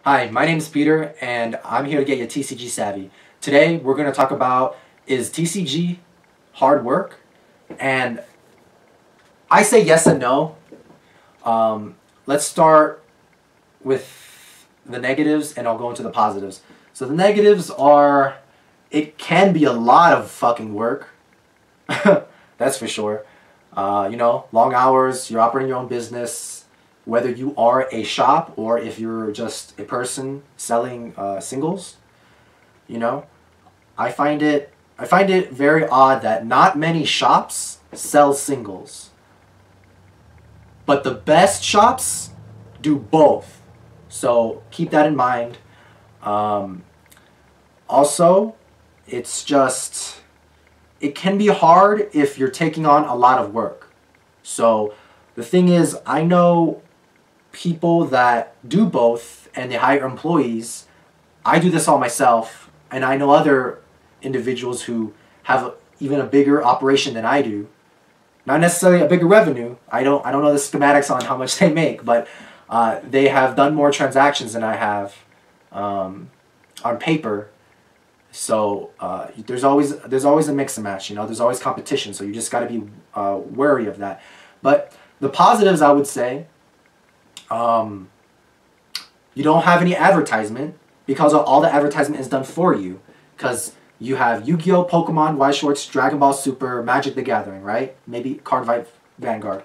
Hi, my name is Peter, and I'm here to get you TCG savvy. Today, we're going to talk about, is TCG hard work? And I say yes and no. Let's start with the negatives, and I'll go into the positives. So the negatives are, it can be a lot of fucking work. That's for sure. Long hours, you're operating your own business, whether you are a shop or if you're just a person selling singles. You know, I find it very odd that not many shops sell singles, but the best shops do both. So keep that in mind. Um, Also, it's just it can be hard if you're taking on a lot of work. So the thing is, I know people that do both and they hire employees. I do this all myself, and I know other individuals who have even a bigger operation than I do. Not necessarily a bigger revenue. I don't know the schematics on how much they make, but they have done more transactions than I have on paper. So there's always a mix and match. There's always competition. So you just got to be wary of that. But the positives, I would say, um, you don't have any advertisement because all the advertisement is done for you. Because you have Yu-Gi-Oh, Pokemon, White Shorts, Dragon Ball Super, Magic the Gathering, right? Maybe Card Fight Vanguard.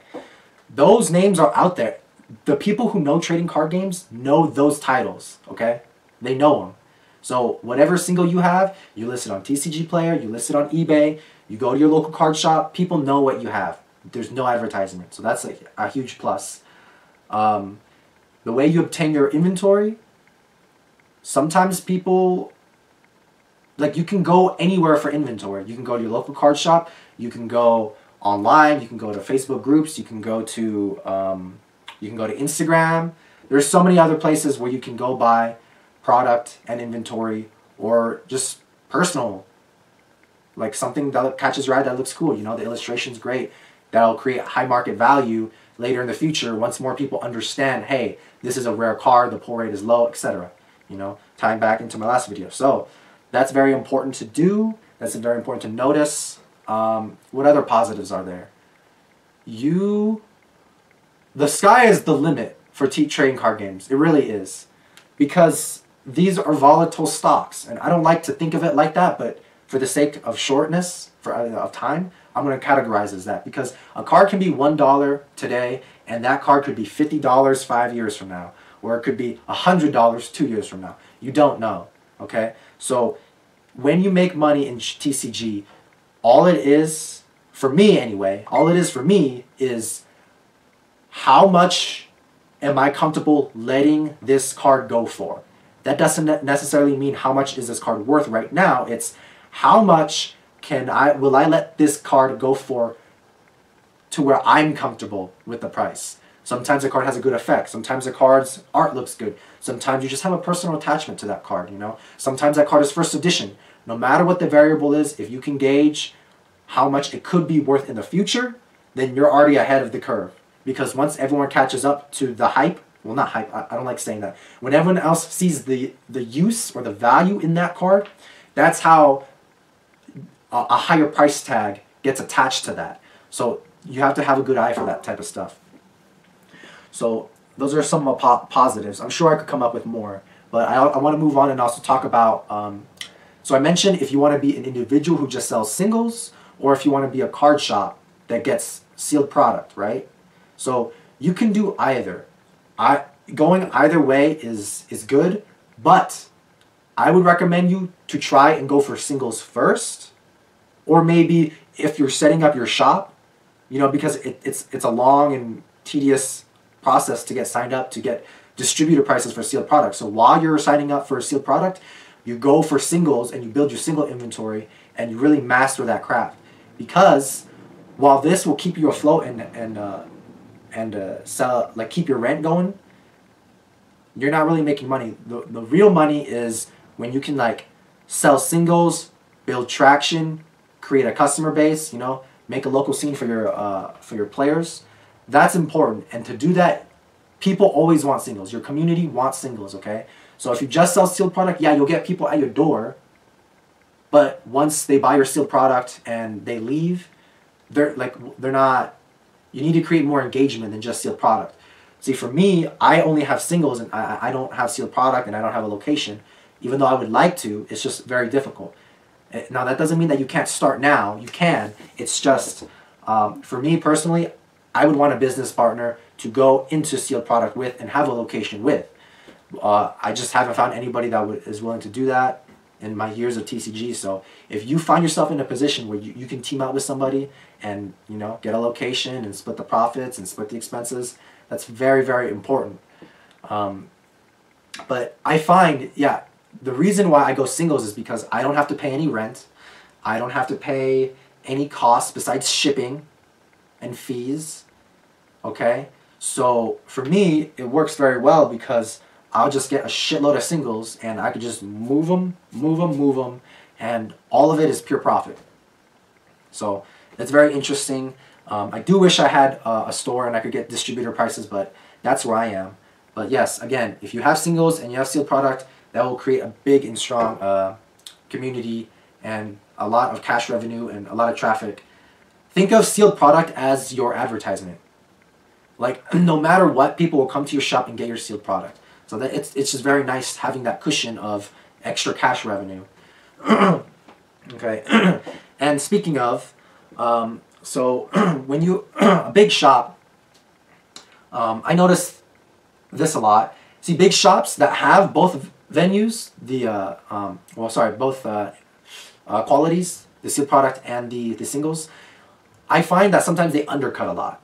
Those names are out there. The people who know trading card games know those titles, okay? They know them. So whatever single you have, you list it on TCG Player, you list it on eBay, you go to your local card shop, people know what you have. There's no advertisement. So that's a huge plus. Um, the way you obtain your inventory, sometimes people, like, you can go anywhere for inventory. You can go to your local card shop, you can go online, you can go to Facebook groups, you can go to Instagram. There's so many other places where you can go buy product and inventory, or just personal, like something that catches your eye that looks cool. The illustration's great. That'll create high market value later in the future once more people understand, hey, this is a rare card, the pull rate is low, etc. Tying back into my last video. So that's very important to do. That's very important to notice. What other positives are there? The sky is the limit for trading card games. It really is. Because these are volatile stocks. And I don't like to think of it like that, but for the sake of shortness, of time, I'm going to categorize as that. Because a card can be $1 today, and that card could be $50 5 years from now. Or it could be $100 2 years from now. You don't know. Okay? So when you make money in TCG, all it is, for me anyway, all it is for me is how much am I comfortable letting this card go for? That doesn't necessarily mean how much is this card worth right now. It's how much will I let this card go for to where I'm comfortable with the price. Sometimes a card has a good effect. Sometimes a card's art looks good. Sometimes you just have a personal attachment to that card, Sometimes that card is first edition. No matter what the variable is, if you can gauge how much it could be worth in the future, then you're already ahead of the curve. Because once everyone catches up to the hype, well, not hype, I don't like saying that. When everyone else sees the use or the value in that card, that's how a higher price tag gets attached to that. So you have to have a good eye for that type of stuff. So those are some positives. I'm sure I could come up with more, but I want to move on and also talk about, so I mentioned if you want to be an individual who just sells singles, or if you want to be a card shop that gets sealed product, right? So you can do either. Going either way is good, but I would recommend you to try and go for singles first, or maybe if you're setting up your shop, because it's a long and tedious process to get signed up to get distributor prices for sealed products. So while you're signing up for a sealed product, you go for singles and you build your single inventory and you really master that craft. Because while this will keep you afloat and sell, like, keep your rent going, you're not really making money. The real money is when you can, like, sell singles, build traction, create a customer base, make a local scene for your players. That's important, and to do that, People always want singles. Your community wants singles, okay? So if you just sell sealed product, yeah, you'll get people at your door. But once they buy your sealed product and they leave, they're not, you need to create more engagement than just sealed product. See, for me, I only have singles and I don't have sealed product and I don't have a location. Even though I would like to, it's just very difficult. Now, that doesn't mean that you can't start now. You can. It's just, for me personally, I would want a business partner to go into sealed product with and have a location with. I just haven't found anybody that is willing to do that in my years of TCG. So if you find yourself in a position where you can team out with somebody and, you know, get a location and split the profits and split the expenses, that's very, very important. But I find, yeah, the reason why I go singles is because I don't have to pay any rent. I don't have to pay any costs besides shipping and fees. Okay? So for me, it works very well because I'll just get a shitload of singles and I could just move them, and all of it is pure profit. So it's very interesting. I do wish I had a store and I could get distributor prices, but that's where I am. But yes, again, if you have singles and you have sealed product, that will create a big and strong community and a lot of cash revenue and a lot of traffic. Think of sealed product as your advertisement. Like, no matter what, people will come to your shop and get your sealed product. So that it's just very nice having that cushion of extra cash revenue. Okay. And speaking of, so when you a big shop, I notice this a lot. See, big shops that have both venues, both qualities, the sealed product and the singles, I find that sometimes they undercut a lot.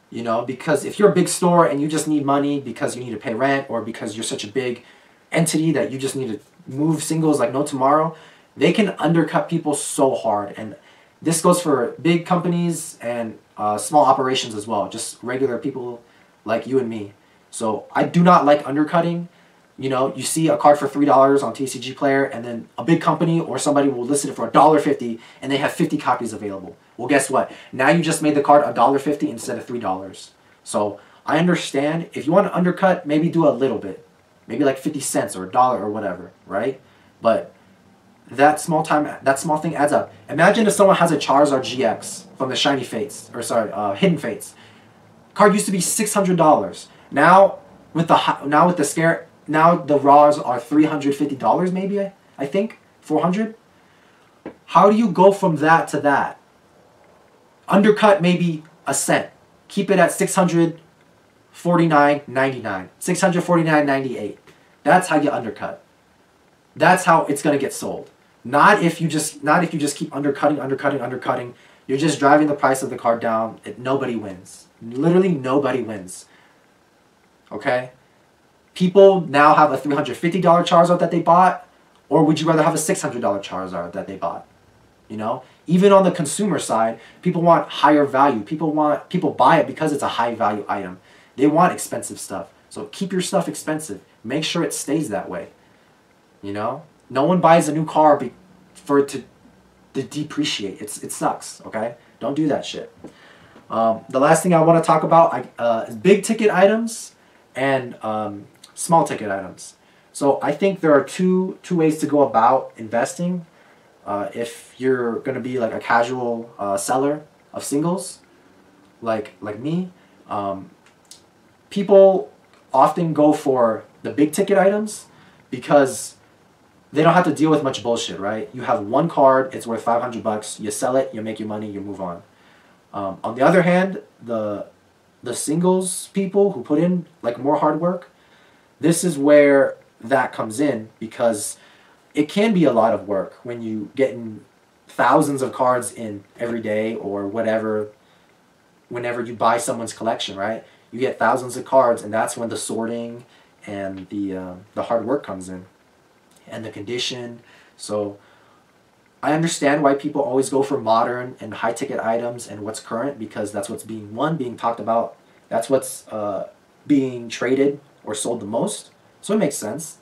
You know, because if you're a big store and you just need money because you need to pay rent or because you're such a big entity that you just need to move singles like no tomorrow, they can undercut people so hard. And this goes for big companies and small operations as well, just regular people like you and me. So I do not like undercutting. You know, you see a card for $3 on TCG Player, and then a big company or somebody will list it for $1.50 and they have 50 copies available. Well, guess what? Now you just made the card $1.50 instead of $3. So I understand if you want to undercut, maybe do a little bit, maybe like 50 cents or $1 or whatever, right? But that small thing adds up. Imagine if someone has a Charizard GX from the Shiny Fates, or sorry, Hidden Fates. Card used to be $600. Now with the scare. Now the raws are $350 maybe, I think, $400. How do you go from that to that? Undercut maybe a cent. Keep it at $649.99, $649.98. That's how you undercut. That's how it's gonna get sold. Not if you just keep undercutting. You're just driving the price of the card down. Nobody wins. Literally nobody wins. Okay? People now have a $350 Charizard that they bought, or would you rather have a $600 Charizard that they bought? You know, even on the consumer side, people want higher value. People buy it because it's a high value item. They want expensive stuff. So keep your stuff expensive. Make sure it stays that way. You know, no one buys a new car for it to depreciate. It sucks. Okay, don't do that shit. The last thing I want to talk about is big ticket items and small ticket items. So I think there are two ways to go about investing. If you're going to be like a casual seller of singles, like me, people often go for the big ticket items because they don't have to deal with much bullshit, right? You have one card, it's worth $500, you sell it, you make your money, you move on. On the other hand, the singles people who put in like more hard work, this is where that comes in, because it can be a lot of work when you get in thousands of cards in every day or whatever, whenever you buy someone's collection, right? You get thousands of cards, and that's when the sorting and the hard work comes in, and the condition. So I understand why people always go for modern and high ticket items and what's current, because that's what's being talked about. That's what's being traded or sold the most. So it makes sense.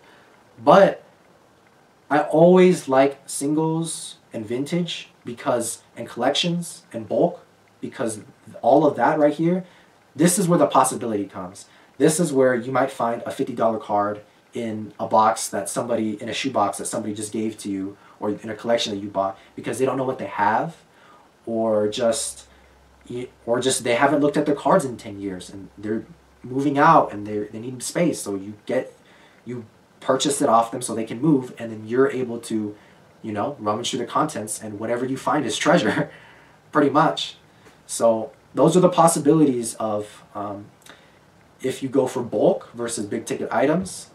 But I always like singles and vintage and collections and bulk, because all of that right here, this is where the possibility comes. this is where you might find a $50 card in a box that somebody, in a shoebox that somebody just gave to you, or in a collection that you bought, because they don't know what they have, or just they haven't looked at their cards in 10 years and they're moving out and they need space. So you purchase it off them so they can move, and then you're able to, you know, rummage through the contents, and whatever you find is treasure, pretty much. So those are the possibilities of if you go for bulk versus big ticket items.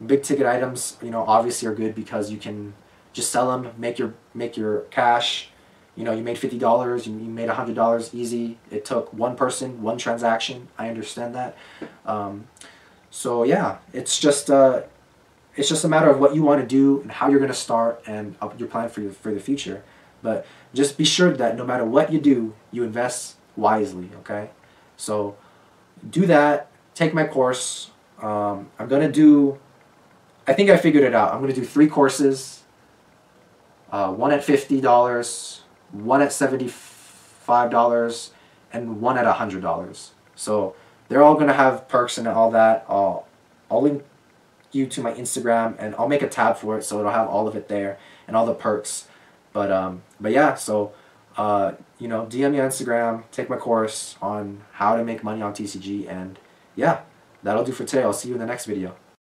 Big ticket items, you know, obviously are good because you can just sell them, make your cash. You know, you made $50, you made $100 easy. It took one person, one transaction. I understand that. So yeah, it's just a matter of what you want to do and how you're going to start and your plan for the future. But just be sure that no matter what you do, you invest wisely. Okay, so do that. Take my course. I'm gonna do. I think I figured it out. I'm gonna do 3 courses. One at $50, one at $75, and one at $100. So they're all gonna have perks and all that. I'll link you to my Instagram, and I'll make a tab for it so it'll have all of it there and all the perks. But yeah, so you know, DM me on Instagram, take my course on how to make money on TCG, and yeah, that'll do for today. I'll see you in the next video.